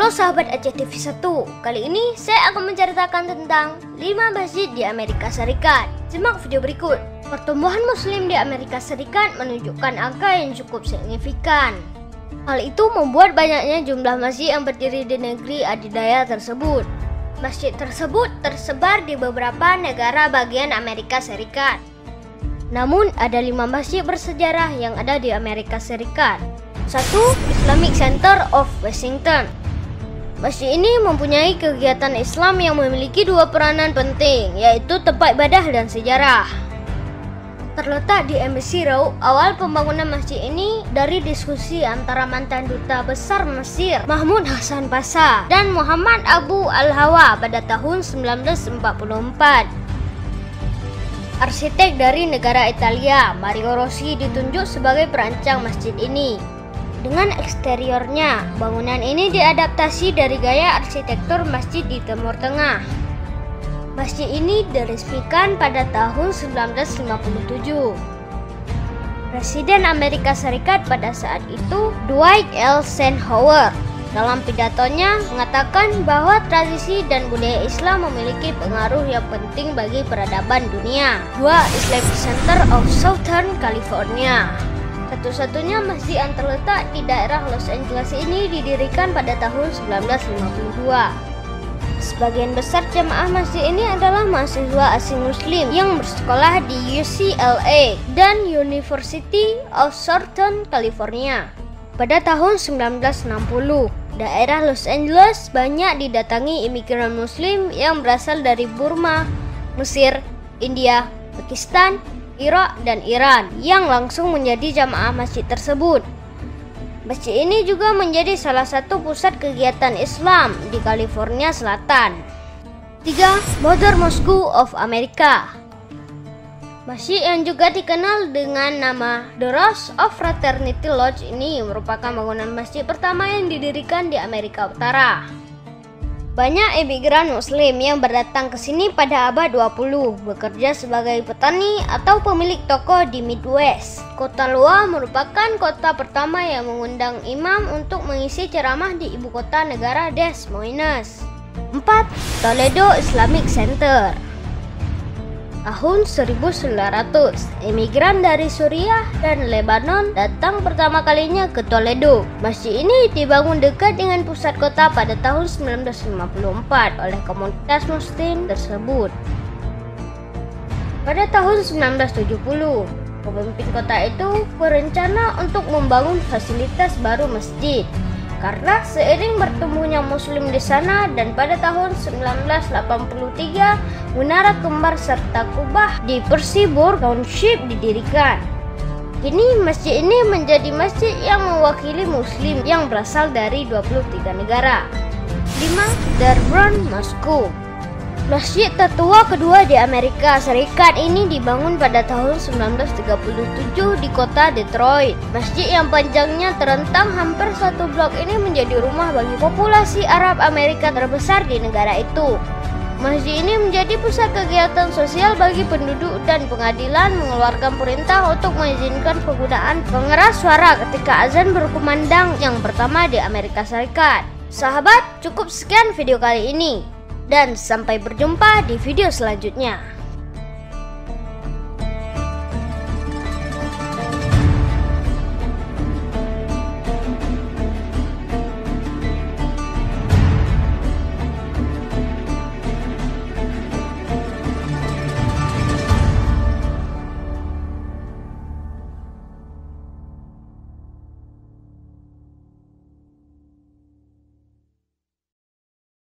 Halo sahabat Aceh TV 1, kali ini saya akan menceritakan tentang 5 masjid di Amerika Serikat. Simak video berikut. Pertumbuhan muslim di Amerika Serikat menunjukkan angka yang cukup signifikan. Hal itu membuat banyaknya jumlah masjid yang berdiri di negeri adidaya tersebut. Masjid tersebut tersebar di beberapa negara bagian Amerika Serikat. Namun ada 5 masjid bersejarah yang ada di Amerika Serikat. 1. Islamic Center of Washington. Masjid ini mempunyai kegiatan Islam yang memiliki 2 peranan penting, yaitu tempat ibadah dan sejarah. Terletak di Embassy Row, awal pembangunan masjid ini dari diskusi antara mantan duta besar Mesir Mahmud Hassan Pasha dan Muhammad Abu Al-Hawa pada tahun 1944. Arsitek dari negara Italia, Mario Rossi, ditunjuk sebagai perancang masjid ini. Dengan eksteriornya, bangunan ini diadaptasi dari gaya arsitektur masjid di Timur Tengah. Masjid ini diresmikan pada tahun 1957. Presiden Amerika Serikat pada saat itu, Dwight L. Eisenhower, dalam pidatonya mengatakan bahwa tradisi dan budaya Islam memiliki pengaruh yang penting bagi peradaban dunia. 2. Islamic Center of Southern California. Satu-satunya masjid yang terletak di daerah Los Angeles ini didirikan pada tahun 1952. Sebagian besar jemaah masjid ini adalah mahasiswa asing muslim yang bersekolah di UCLA dan University of Southern California. Pada tahun 1960, daerah Los Angeles banyak didatangi imigran muslim yang berasal dari Burma, Mesir, India, Pakistan, Irak, dan Iran yang langsung menjadi jamaah masjid tersebut. Masjid ini juga menjadi salah satu pusat kegiatan Islam di California Selatan. 3. Modern Mosque of America. Masjid yang juga dikenal dengan nama The Rose of Fraternity Lodge ini merupakan bangunan masjid pertama yang didirikan di Amerika Utara. Banyak imigran muslim yang berdatang ke sini pada abad 20 bekerja sebagai petani atau pemilik toko di Midwest. Kota Lua merupakan kota pertama yang mengundang imam untuk mengisi ceramah di ibu kota negara Des Moines. 4. Toledo Islamic Center. Tahun 1900, imigran dari Suriah dan Lebanon datang pertama kalinya ke Toledo. Masjid ini dibangun dekat dengan pusat kota pada tahun 1954 oleh komunitas muslim tersebut. Pada tahun 1970, pemimpin kota itu berencana untuk membangun fasilitas baru masjid. Karena seiring bertumbuhnya muslim di sana dan pada tahun 1983 menara kembar serta kubah di Persibur Township didirikan. Kini masjid ini menjadi masjid yang mewakili muslim yang berasal dari 23 negara. 5. Dearborn Mosque. Masjid tertua kedua di Amerika Serikat ini dibangun pada tahun 1937 di kota Detroit. Masjid yang panjangnya terentang hampir 1 blok ini menjadi rumah bagi populasi Arab Amerika terbesar di negara itu. Masjid ini menjadi pusat kegiatan sosial bagi penduduk dan pengadilan mengeluarkan perintah untuk mengizinkan penggunaan pengeras suara ketika azan berkumandang yang pertama di Amerika Serikat. Sahabat, cukup sekian video kali ini. Dan sampai berjumpa di video selanjutnya.